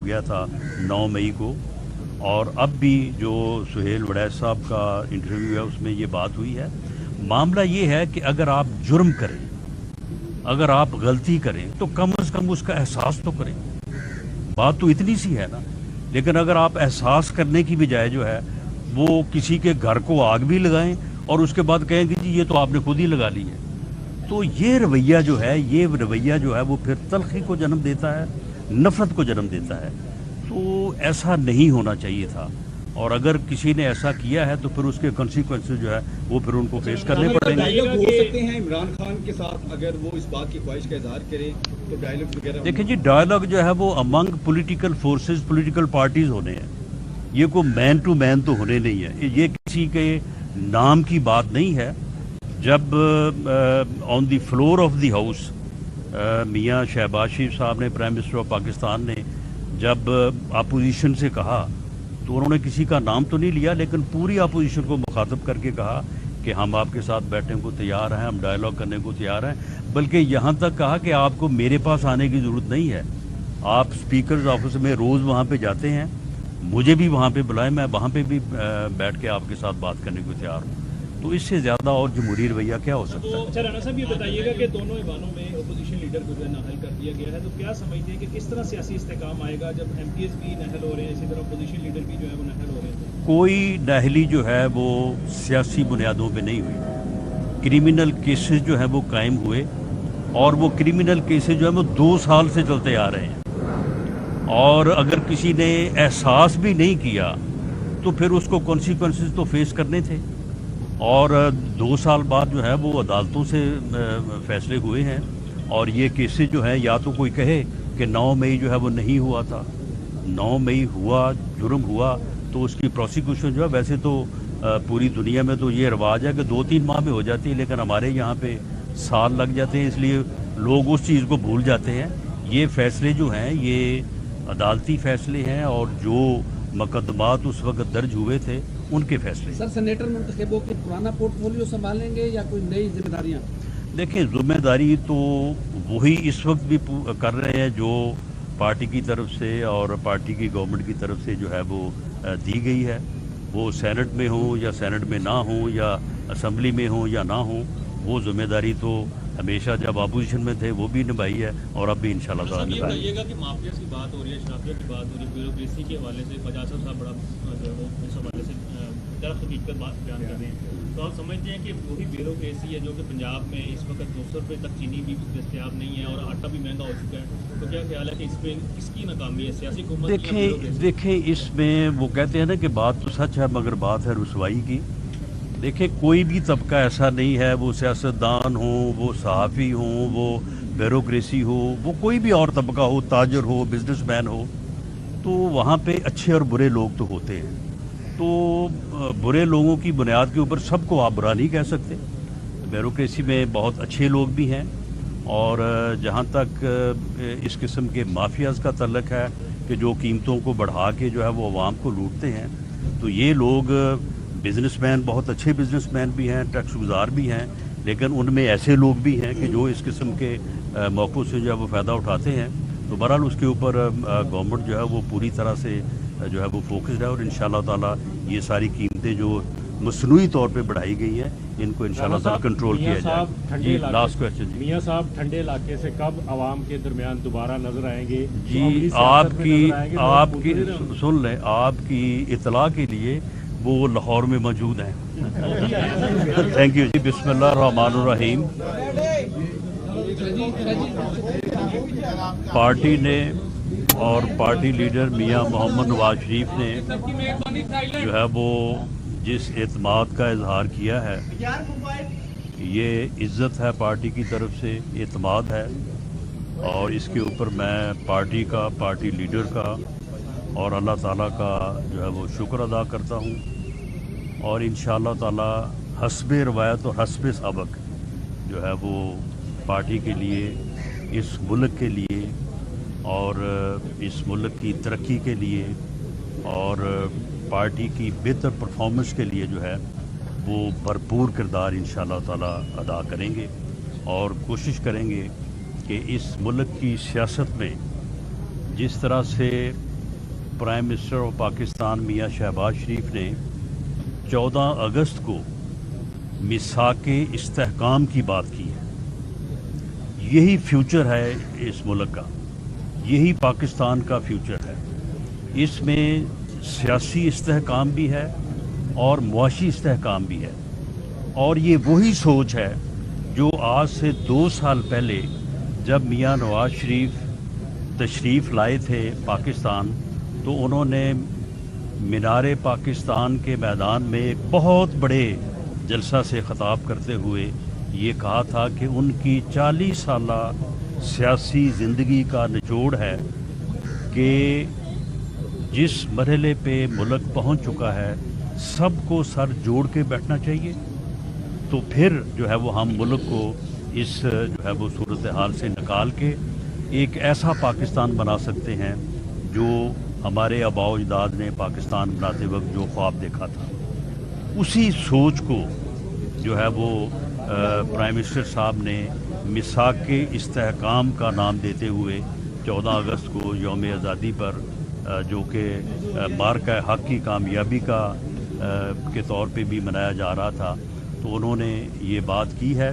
गया था 9 मई को, और अब भी जो सुहेल वड़ैच साहब का इंटरव्यू है उसमें ये बात हुई है। मामला ये है कि अगर आप जुर्म करें, अगर आप गलती करें तो कम से कम उसका एहसास तो करें। बात तो इतनी सी है ना। लेकिन अगर आप एहसास करने की बजाय जो है वो किसी के घर को आग भी लगाएं और उसके बाद कहें कि जी ये तो आपने खुद ही लगा ली है, तो ये रवैया जो है वो फिर तलखी को जन्म देता है, नफरत को जन्म देता है। तो ऐसा नहीं होना चाहिए था, और अगर किसी ने ऐसा किया है तो फिर उसके कॉन्सिक्वेंसेस जो है वो फिर उनको फेस करने पड़ेंगे। डायलॉग हो सकते हैं इमरान खान के साथ, अगर वो इस बात की ख्वाहिश का इजहार करें तो डायलॉग वगैरह। देखिए जी, डायलॉग जो है वो among political forces, political parties होने हैं। ये कोई मैन टू मैन तो होने नहीं है, ये किसी के नाम की बात नहीं है। जब on the floor of the house मियाँ शहबाज शरीफ साहब ने, प्राइम मिनिस्टर ऑफ पाकिस्तान ने, जब अपोजिशन से कहा तो उन्होंने किसी का नाम तो नहीं लिया, लेकिन पूरी अपोजिशन को मुखातब करके कहा कि हम आपके साथ बैठने को तैयार हैं, हम डायलॉग करने को तैयार हैं। बल्कि यहाँ तक कहा कि आपको मेरे पास आने की ज़रूरत नहीं है, आप स्पीकर्स ऑफिस में रोज़ वहाँ पे जाते हैं, मुझे भी वहाँ पे बुलाएं, मैं वहाँ पे भी बैठ के आपके साथ बात करने को तैयार हूँ। तो इससे ज़्यादा और जमहूरी रवैया क्या हो सकता है? अच्छा राणा साहब, ये बताइएगा कि दोनों ऐवानों में अपोजिशन लीडर को जो है नाअहल कर दिया गया है, तो क्या समझते हैं कि किस तरह सियासी इस्तेकाम आएगा जब एमपीएस भी नाअहल हो रहे हैं, इसी तरह अपोजिशन लीडर भी जो है वो नाअहल हो रहे हैं? कोई नाअहली जो है वो सियासी बुनियादों पे नहीं हुई। क्रिमिनल केसेस जो है वो कायम हुए, और वो क्रिमिनल केसेस जो है वो 2 साल से चलते आ रहे हैं, और अगर किसी ने एहसास भी नहीं किया तो फिर उसको कॉन्सिक्वेंसेस तो फेस करने थे। और 2 साल बाद जो है वो अदालतों से फैसले हुए हैं, और ये केसेस जो है, या तो कोई कहे कि 9 मई जो है वो नहीं हुआ था, 9 मई हुआ, जुर्म हुआ, तो उसकी प्रोसिक्यूशन जो है, वैसे तो पूरी दुनिया में तो ये रिवाज है कि 2-3 माह में हो जाती है, लेकिन हमारे यहाँ पे साल लग जाते हैं, इसलिए लोग उस चीज़ को भूल जाते हैं। ये फैसले जो हैं ये अदालती फैसले हैं, और जो मुकदमात उस वक्त दर्ज हुए थे उनके फैसले। सर, सेनेटर मुंतखब होकर पुराना पोर्टफोलियो संभालेंगे या कोई नई जिम्मेदारियां? देखिए, जिम्मेदारी तो वही इस वक्त भी कर रहे हैं जो पार्टी की तरफ से और पार्टी की गवर्नमेंट की तरफ से जो है वो दी गई है। वो सेनेट में हो या सेनेट में ना हो, या असम्बली में हो या ना हो, वो जिम्मेदारी तो हमेशा जब अपोजिशन में थे वो भी निभाई है, और अब भी इंशाल्लाह ताला निभाएंगे। बताइएगा कि माफिया की बात हो रही है, शराफिया की बात हो रही है, ब्यूरोक्रेसी के हवाले से फजाज साहब बड़ा जो है वो इस हवाले से दरअसल हकीकत बात बयान कर रहे हैं, तो आप समझते हैं कि वही ब्यूरोक्रेसी है जो कि पंजाब में इस वक्त 200 रुपये तक चीनी भी दस्तियाब नहीं है और आटा भी महंगा हो चुका है, तो क्या ख्याल है कि इसमें किसकी नाकामी है, सियासी हुकूमत? देखें इसमें वो कहते हैं ना कि बात तो सच है मगर बात है रुसवाई की। देखिए, कोई भी तबका ऐसा नहीं है, वो सियासतदान हो, वो सहाफ़ी हो, वो ब्यूरोक्रेसी हो, वो कोई भी और तबका हो, ताजर हो, बिजनेसमैन हो, तो वहाँ पे अच्छे और बुरे लोग तो होते हैं। तो बुरे लोगों की बुनियाद के ऊपर सबको आप बुरा नहीं कह सकते। ब्यूरोक्रेसी में बहुत अच्छे लोग भी हैं, और जहाँ तक इस किस्म के माफियाज़ का तल्लक है कि जो कीमतों को बढ़ा के जो है वो आवाम को लूटते हैं, तो ये लोग बिजनेसमैन, बहुत अच्छे बिजनेसमैन भी हैं, टैक्स गुजार भी हैं, लेकिन उनमें ऐसे लोग भी हैं कि जो इस किस्म के मौक़ों से जो है वो फ़ायदा उठाते हैं। तो बहरहाल उसके ऊपर गवर्नमेंट जो है वो पूरी तरह से जो है वो फोकस्ड है, और इंशाल्लाह ताला ये सारी कीमतें जो मसनूई तौर पे बढ़ाई गई हैं, इनको इंशाल्लाह ताला कंट्रोल किया जाए। जी, लास्ट क्वेश्चन जी। मियां साहब, ठंडे इलाके से कब आवाम के दरमियान दोबारा नजर आएंगे? जी, आपकी सुन लें, आपकी इतला के लिए वो लाहौर में मौजूद हैं। थैंक यू जी। बिस्मिल्लाह रहमान रहीम। पार्टी ने और पार्टी लीडर मियां मोहम्मद नवाज शरीफ ने जो है वो जिस एतमाद का इजहार किया है, ये इज़्ज़त है पार्टी की तरफ से, एतमाद है, और इसके ऊपर मैं पार्टी का, पार्टी लीडर का और अल्लाह ताला का जो है वो शुक्र अदा करता हूँ। और इंशाअल्लाह ताला हस्बे रवायत और हस्बे सबक जो है वो पार्टी के लिए, इस मुल्क के लिए और इस मुल्क की तरक्की के लिए और पार्टी की बेहतर परफॉर्मेंस के लिए जो है वो भरपूर किरदार इंशाअल्लाह ताला अदा करेंगे, और कोशिश करेंगे कि इस मुल्क की सियासत में जिस तरह से پرائم منسٹر آف پاکستان میاں شہباز شریف نے 14 اگست کو میثاق استحکام کی بات کی ہے. یہی فیوچر ہے اس ملک کا, یہی پاکستان کا فیوچر ہے. اس میں سیاسی استحکام بھی ہے اور معاشی استحکام بھی ہے, اور یہ وہی سوچ ہے جو آج سے 2 سال پہلے جب میاں نواز شریف تشریف لائے تھے پاکستان, تو انہوں نے مینار پاکستان کے میدان میں ایک بہت بڑے جلسہ سے خطاب کرتے ہوئے یہ کہا تھا کہ ان کی 40 سالہ سیاسی زندگی کا نچوڑ ہے کہ جس مرحلے پہ ملک پہنچ چکا ہے سب کو سر جوڑ کے بیٹھنا چاہیے, تو پھر جو ہے وہ ہم ملک کو اس جو ہے وہ صورتحال سے نکال کے ایک ایسا پاکستان بنا سکتے ہیں جو ہمارے آباء و اجداد نے پاکستان بناتے وقت جو خواب دیکھا تھا. اسی سوچ کو جو ہے وہ پرائم منسٹر صاحب نے میثاق استحکام کا نام دیتے ہوئے 14 اگست کو یوم آزادی پر جو کہ مارکہ حق کی کامیابی کا کے طور پہ بھی منایا جا رہا تھا, تو انہوں نے یہ بات کی ہے.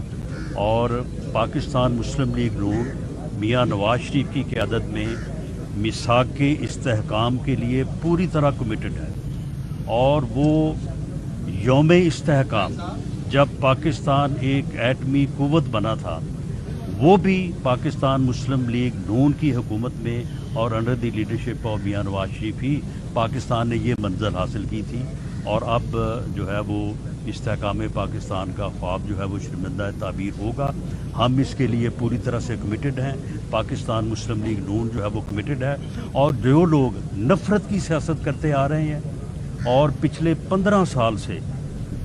اور پاکستان مسلم لیگ نون میاں نواز شریف کی قیادت میں میثاق استحکام کے لیے پوری طرح کمیٹڈ ہے, اور وہ یوم استحکام جب پاکستان ایک ایٹمی قوت بنا تھا وہ بھی پاکستان مسلم لیگ نون کی حکومت میں اور under the leadership of Mian Nawaz Sharif ہی پاکستان نے یہ منزل حاصل کی تھی. اور اب جو ہے وہ استحکام پاکستان کا خواب جو ہے وہ شرمندہ تعبیر ہوگا. ہم اس کے لیے پوری طرح سے کمیٹڈ ہیں, پاکستان مسلم لیگ نون جو ہے وہ کمیٹڈ ہے. اور جو لوگ نفرت کی سیاست کرتے آ رہے ہیں اور پچھلے 15 سال سے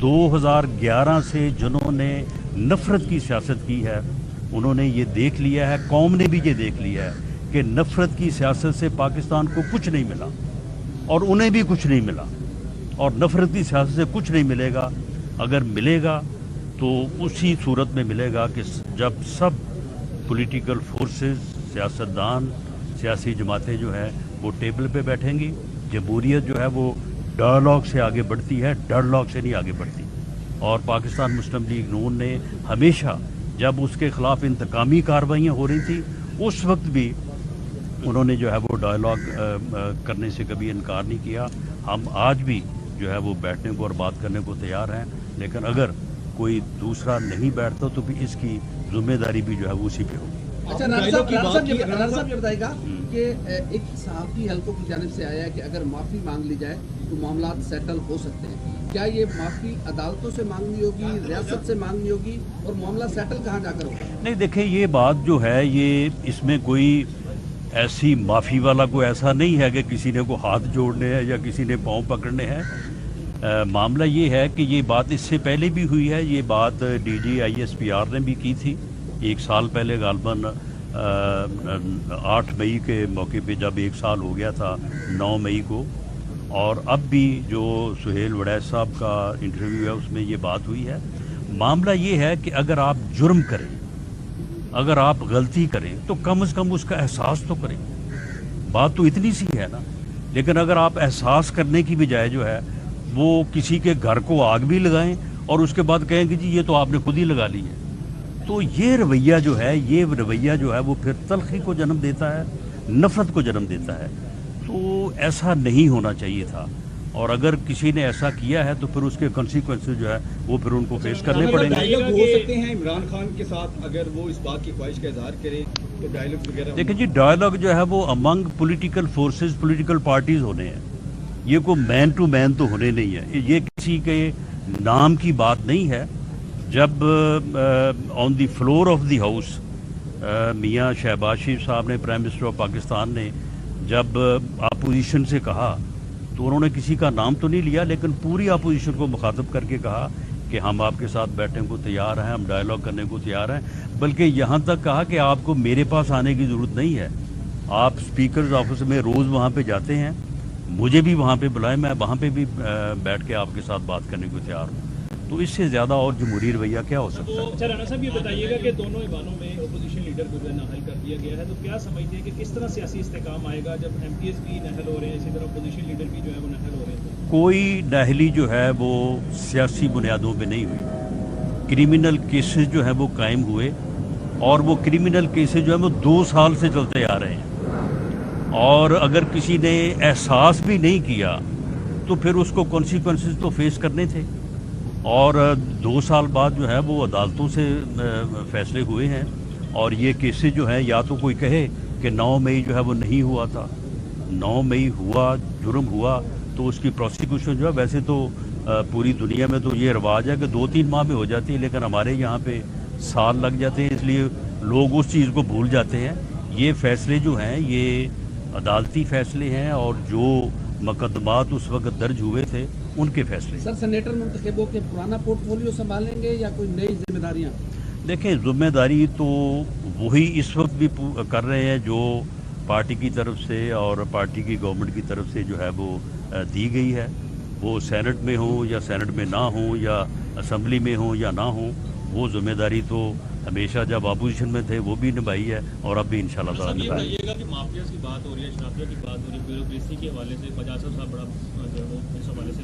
2011 سے جنہوں نے نفرت کی سیاست کی ہے, انہوں نے یہ دیکھ لیا ہے, قوم نے بھی یہ دیکھ لیا ہے کہ نفرت کی سیاست سے پاکستان کو کچھ نہیں ملا اور انہیں بھی کچھ نہیں ملا, اور نفرت کی سیاست سے کچھ نہیں ملے گا. اگر ملے گا تو اسی صورت میں ملے گا کہ جب سب پولیٹیکل فورسز, سیاستدان, سیاسی جماعتیں جو ہیں وہ ٹیبل پہ بیٹھیں گی. جمہوریت جو ہے وہ ڈائلاگ سے آگے بڑھتی ہے, ڈیڈلاک سے نہیں آگے بڑھتی. اور پاکستان مسلم لیگ نون نے ہمیشہ جب اس کے خلاف انتقامی کارروائیاں ہو رہی تھیں اس وقت بھی انہوں نے جو ہے وہ ڈائلاگ کرنے سے کبھی انکار نہیں کیا. ہم آج بھی جو ہے وہ بیٹھنے کو اور بات کرنے کو تیار ہیں, لیکن اگر کوئی دوسرا نہیں بیٹھتا تو بھی اس کی ذمہ داری بھی جو ہے وہ اسی پہ ہوگی. اچھا رانا صاحب یہ بتائے گا کہ ایک صحافی حلقوں کی جانب سے آیا ہے کہ اگر معافی مانگ لی جائے تو معاملات سیٹل ہو سکتے ہیں. کیا یہ معافی عدالتوں سے مانگنی ہوگی, ریاست سے مانگنی ہوگی, اور معاملہ سیٹل کہاں جا کر ہوگا؟ نہیں دیکھیں, یہ بات جو ہے یہ اس میں کوئی ایسی معافی والا کوئی ایسا نہیں ہے کہ کسی نے کو ہاتھ جوڑنے ہیں یا کسی نے پاؤں پکڑنے ہیں. معاملہ یہ ہے کہ یہ بات اس سے پہلے بھی ہوئی ہے. یہ بات ڈی جی ISPR نے بھی کی تھی 1 سال پہلے, غالباً 8 مئی کے موقع پہ جب 1 سال ہو گیا تھا 9 مئی کو. اور اب بھی جو سہیل وڑیچ صاحب کا انٹرویو ہے اس میں یہ بات ہوئی ہے. معاملہ یہ ہے کہ اگر آپ جرم کریں, اگر آپ غلطی کریں تو کم از کم اس کا احساس تو کریں. بات تو اتنی سی ہے نا. لیکن اگر آپ احساس کرنے کی بجائے جو ہے وہ کسی کے گھر کو آگ بھی لگائیں اور اس کے بعد کہیں کہ جی یہ تو آپ نے خود ہی لگا لی ہے, تو یہ رویہ جو ہے وہ پھر تلخی کو جنم دیتا ہے, نفرت کو جنم دیتا ہے. تو ایسا نہیں ہونا چاہیے تھا, اور اگر کسی نے ایسا کیا ہے تو پھر اس کے کنسیکوینسز جو ہے وہ پھر ان کو فیس کرنے پڑیں گے. ڈائیلاگ ہو سکتے ہیں عمران خان کے ساتھ, اگر وہ اس بات کی خواہش کا اظہار کریں تو ڈائیلاگ وغیرہ. دیکھیں جی, ڈائیلاگ جو ہے وہ امنگ پولیٹیکل فورسز, پولیٹیکل پارٹیز ہونے ہیں. یہ کوئی مین ٹو مین تو ہونے نہیں ہے. یہ کسی کے نام کی بات نہیں ہے. جب آن دی فلور آف دی ہاؤس میاں شہباز شریف صاحب نے, پرائم منسٹر آف پاکستان نے, جب اپوزیشن سے کہا تو انہوں نے کسی کا نام تو نہیں لیا, لیکن پوری اپوزیشن کو مخاطب کر کے کہا کہ ہم آپ کے ساتھ بیٹھنے کو تیار ہیں, ہم ڈائیلاگ کرنے کو تیار ہیں. بلکہ یہاں تک کہا کہ آپ کو میرے پاس آنے کی ضرورت نہیں ہے, آپ اسپیکرز آفس میں روز وہاں پہ جاتے ہیں, مجھے بھی وہاں پہ بلائیں, میں وہاں پہ بھی بیٹھ کے آپ کے ساتھ بات کرنے کو تیار ہوں. तो इससे ज़्यादा और जमहूरी रवैया क्या हो सकता है? अच्छा राणा साहब ये बताइएगा कि दोनों ऐवानों में अपोजिशन लीडर को जो है नाअहल कर दिया गया है, तो क्या समझते हैं कि किस तरह सियासी इस्तेकाम आएगा जब MPs भी नाअहल हो रहे हैं, इसी तरह अपोजिशन लीडर भी जो है वो नाअहल हो रहे हैं? कोई नाअहली जो है वो सियासी बुनियादों पे नहीं हुई। क्रिमिनल केसेस जो है वो कायम हुए और वो क्रिमिनल केसेस जो है वो 2 साल से चलते आ रहे हैं, और अगर किसी ने एहसास भी नहीं किया तो फिर उसको कॉन्सिक्वेंसेस तो फेस करने थे। और 2 साल बाद जो है वो अदालतों से फैसले हुए हैं, और ये केसेस जो हैं, या तो कोई कहे कि 9 मई जो है वो नहीं हुआ था, 9 मई हुआ, जुर्म हुआ तो उसकी प्रोसिक्यूशन जो है, वैसे तो पूरी दुनिया में तो ये रिवाज है कि 2-3 माह में हो जाती है, लेकिन हमारे यहाँ पे साल लग जाते हैं, इसलिए लोग उस चीज़ को भूल जाते हैं। ये फैसले जो हैं ये अदालती फैसले हैं, और जो मुकदमात उस वक्त दर्ज हुए थे उनके फैसले। सर, सेनेटर मुंतखबों के पुराना पोर्टफोलियो संभालेंगे या कोई नई जिम्मेदारियां? देखें, जिम्मेदारी तो वही इस वक्त भी कर रहे हैं जो पार्टी की तरफ से और पार्टी की गवर्नमेंट की तरफ से जो है वो दी गई है। वो सेनेट में हो या सेनेट में ना हो, या असम्बली में हो या ना हो, वो जिम्मेदारी तो हमेशा जब अपोजिशन में थे वो भी निभाई है, और अब भी इंशाल्लाह ताला निभाएंगे। बताइएगा कि माफिया की बात हो रही है, शराफिया की बात हो रही है, ब्यूरोक्रेसी के हवाले से फजाज साहब बड़ा जो है वो इस हवाले से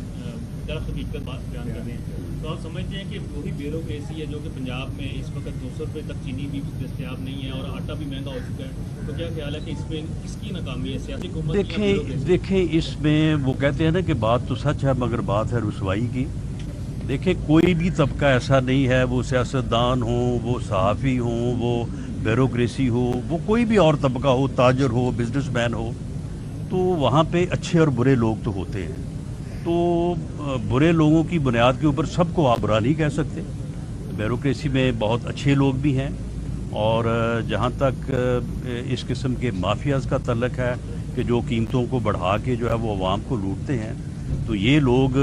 दरअसल हकीकत बात बयान कर रहे हैं, तो आप समझते हैं कि वही ब्यूरोक्रेसी है जो कि पंजाब में इस वक्त 200 रुपये तक चीनी भी दस्तयाब नहीं है और आटा भी महंगा हो चुका है, तो क्या ख्याल है कि इसमें किसकी नाकामी है, सियासी हुकूमत की या ब्यूरोक्रेसी? देखें इसमें वो कहते हैं ना कि बात तो सच है मगर बात है रुसवाई की। देखें, कोई भी तबका ऐसा नहीं है, वो सियासतदान हो, वो सहाफ़ी हो, वो ब्यूरोक्रेसी हो, वो कोई भी और तबका हो, ताजर हो, बिजनेसमैन हो, तो वहाँ पे अच्छे और बुरे लोग तो होते हैं। तो बुरे लोगों की बुनियाद के ऊपर सबको आप बुरा नहीं कह सकते। ब्यूरोक्रेसी में बहुत अच्छे लोग भी हैं, और जहाँ तक इस किस्म के माफियाज़ का तल्लक है कि जो कीमतों को बढ़ा के जो है वो अवाम को लूटते हैं, तो ये लोग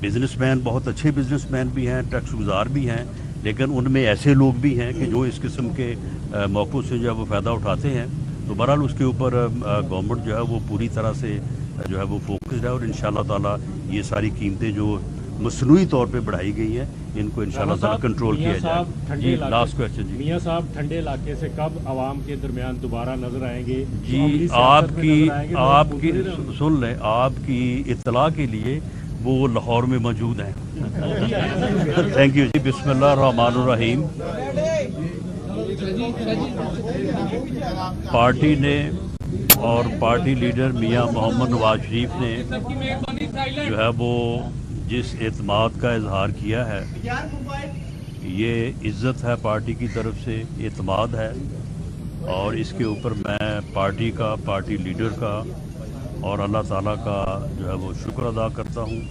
बिजनेसमैन, बहुत अच्छे बिजनेसमैन भी हैं, टैक्स गुजार भी हैं, लेकिन उनमें ऐसे लोग भी हैं कि जो इस किस्म के मौक़ों से जो है वो फ़ायदा उठाते हैं। तो बहरहाल उसके ऊपर गवर्नमेंट जो है वो पूरी तरह से जो है वो फोकस्ड है, और इंशाल्लाह ताला ये सारी कीमतें जो मसनूई तौर पे बढ़ाई गई हैं, इनको इंशाल्लाह ताला कंट्रोल किया जाए। जी, लास्ट क्वेश्चन जी। मियां साहब, ठंडे इलाके से कब आवाम के दरमियान दोबारा नजर आएंगे? जी, आपकी सुन लें, आपकी इत्तला के लिए वो लाहौर में मौजूद हैं। थैंक यू जी। बिस्मिल्लाह रहमान रहीम। पार्टी ने और पार्टी लीडर मियां मोहम्मद नवाज शरीफ ने जो है वो जिस एतमाद का इजहार किया है, ये इज़्ज़त है पार्टी की तरफ से, एतमाद है, और इसके ऊपर मैं पार्टी का, पार्टी लीडर का और अल्लाह ताला का जो है वो शुक्र अदा करता हूँ,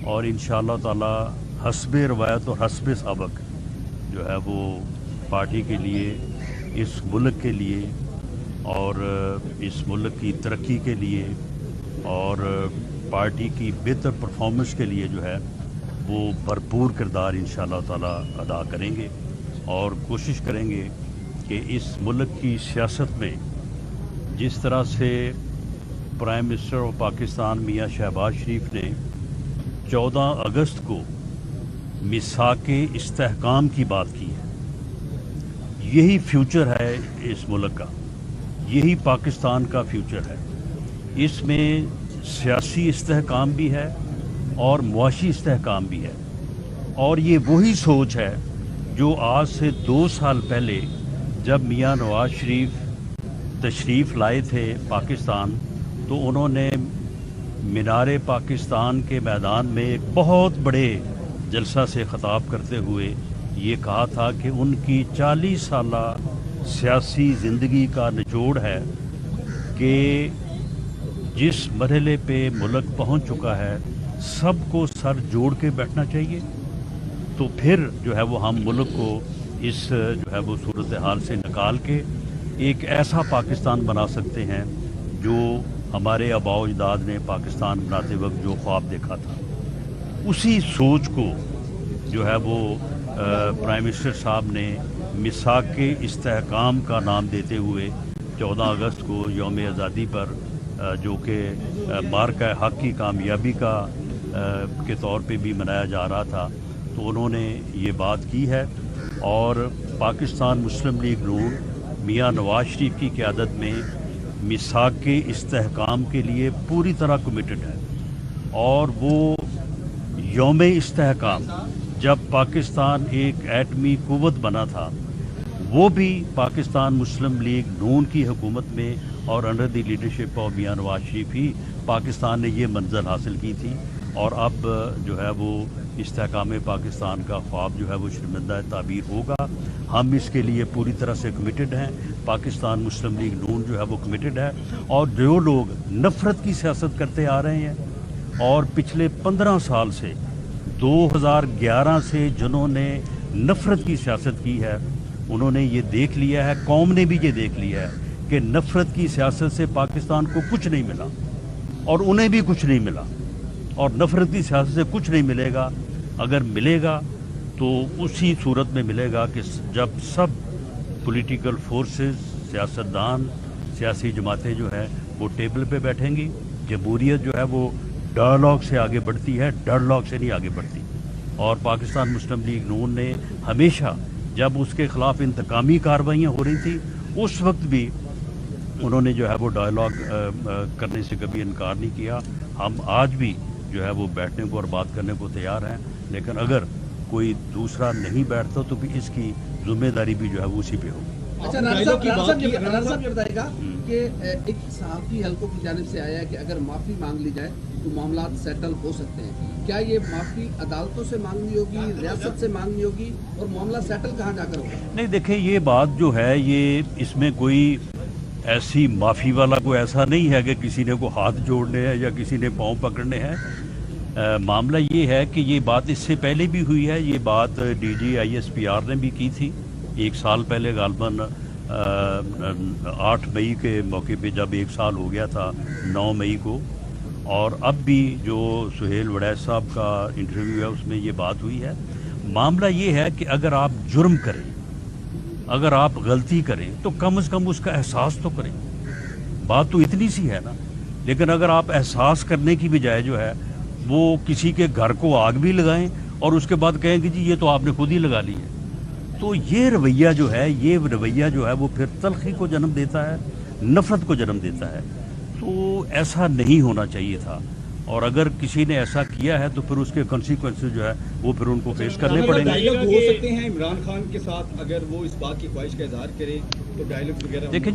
और इंशाअल्लाह ताला हस्बे रवायत और हस्बे सबक जो है वो पार्टी के लिए, इस मुल्क के लिए और इस मुल्क की तरक्की के लिए और पार्टी की बेहतर परफॉर्मेंस के लिए जो है वो भरपूर किरदार इंशाअल्लाह ताला अदा करेंगे, और कोशिश करेंगे कि इस मुल्क की सियासत में जिस तरह से प्राइम मिनिस्टर ऑफ पाकिस्तान मियां शहबाज शरीफ ने 14 अगस्त को मिसाके इस्तेहकाम की बात की है, यही फ्यूचर है इस मुल्क का, यही पाकिस्तान का फ्यूचर है। इसमें सियासी इस्तेहकाम भी है और मुआशी इस्तेहकाम भी है, और ये वही सोच है जो आज से 2 साल पहले जब मियां नवाज शरीफ तशरीफ़ लाए थे पाकिस्तान, तो उन्होंने मीनारे पाकिस्तान के मैदान में एक बहुत बड़े जलसा से ख़िताब करते हुए ये कहा था कि उनकी 40 साला सियासी ज़िंदगी का निचोड़ है कि जिस मरहले पे मुल्क पहुंच चुका है, सबको सर जोड़ के बैठना चाहिए, तो फिर जो है वो हम मुल्क को इस जो है वो सूरत हाल से निकाल के एक ऐसा पाकिस्तान बना सकते हैं जो हमारे आबाओ अजदाद ने पाकिस्तान बनाते वक्त जो ख्वाब देखा था। उसी सोच को जो है वो प्राइम मिनिस्टर साहब ने मिसाके इस्तेहकाम का नाम देते हुए 14 अगस्त को यौम आज़ादी पर जो कि मार्का हक़ की कामयाबी का کے طور پہ بھی منایا جا رہا تھا، تو انہوں نے یہ بات کی ہے اور پاکستان مسلم لیگ نون میاں نواز شریف کی قیادت میں میثاق کے استحکام کے لیے پوری طرح کمیٹڈ ہے، اور وہ یوم استحکام جب پاکستان ایک ایٹمی قوت بنا تھا، وہ بھی پاکستان مسلم لیگ نون کی حکومت میں اور under the leadership of Mian Nawaz Sharif ہی پاکستان نے یہ منزل حاصل کی تھی، اور اب جو ہے وہ استحکام پاکستان کا خواب جو ہے وہ شرمندہ تعبیر ہوگا۔ ہم اس کے لیے پوری طرح سے کمیٹڈ ہیں، پاکستان مسلم لیگ نون جو ہے وہ کمیٹڈ ہے، اور جو لوگ نفرت کی سیاست کرتے آ رہے ہیں اور پچھلے 15 سال سے 2011 سے جنہوں نے نفرت کی سیاست کی ہے، انہوں نے یہ دیکھ لیا ہے، قوم نے بھی یہ دیکھ لیا ہے کہ نفرت کی سیاست سے پاکستان کو کچھ نہیں ملا اور انہیں بھی کچھ نہیں ملا، اور نفرت کی سیاست سے کچھ نہیں ملے گا۔ اگر ملے گا تو اسی صورت میں ملے گا کہ جب سب پولیٹیکل فورسز، سیاستدان، سیاسی جماعتیں جو ہیں وہ ٹیبل پہ بیٹھیں گی۔ جمہوریت جو ہے وہ ڈائلاگ سے آگے بڑھتی ہے، ڈیڈلاگ سے نہیں آگے بڑھتی، اور پاکستان مسلم لیگ نون نے ہمیشہ جب اس کے خلاف انتقامی کارروائیاں ہو رہی تھیں اس وقت بھی انہوں نے جو ہے وہ ڈائلاگ کرنے سے کبھی انکار نہیں کیا۔ ہم آج بھی جو ہے وہ بیٹھنے کو اور بات کرنے کو تیار ہیں، لیکن اگر کوئی دوسرا نہیں بیٹھتا تو بھی اس کی ذمہ داری بھی جو ہے وہ اسی پہ ہوگی۔ اچھا رانا صاحب یہ بتائے گا کہ ایک صحافی حلقوں کی جانب سے آیا ہے کہ اگر معافی مانگ لی جائے تو معاملات سیٹل ہو سکتے ہیں، کیا یہ معافی عدالتوں سے مانگنی ہوگی، ریاست سے مانگنی ہوگی، اور معاملہ سیٹل کہاں جا کر ہوگا؟ نہیں دیکھیں، یہ بات جو ہے یہ اس میں کوئی ایسی معافی والا کوئی ایسا نہیں ہے کہ کسی نے کو ہاتھ جوڑنے ہیں یا کسی نے پاؤں پکڑنے ہیں۔ معاملہ یہ ہے کہ یہ بات اس سے پہلے بھی ہوئی ہے، یہ بات ڈی جی ISPR نے بھی کی تھی 1 سال پہلے، غالباً 8 مئی کے موقع پہ جب 1 سال ہو گیا تھا 9 مئی کو، اور اب بھی جو سہیل وڑیچ صاحب کا انٹرویو ہے اس میں یہ بات ہوئی ہے۔ معاملہ یہ ہے کہ اگر آپ جرم کریں، اگر آپ غلطی کریں تو کم از کم اس کا احساس تو کریں، بات تو اتنی سی ہے نا۔ لیکن اگر آپ احساس کرنے کی بجائے جو ہے وہ کسی کے گھر کو آگ بھی لگائیں اور اس کے بعد کہیں کہ جی یہ تو آپ نے خود ہی لگا لی ہے، تو یہ رویہ جو ہے وہ پھر تلخی کو جنم دیتا ہے، نفرت کو جنم دیتا ہے، تو ایسا نہیں ہونا چاہیے تھا۔ اور اگر کسی نے ایسا کیا ہے تو پھر اس کے کنسیکوینسز جو ہے وہ پھر ان کو فیس کرنے پڑیں گے۔ ڈائیلاگ ہو سکتے ہیں عمران خان کے ساتھ، اگر وہ اس بات کی خواہش کا اظہار کریں تو ڈائیلاگ وغیرہ؟ دیکھیں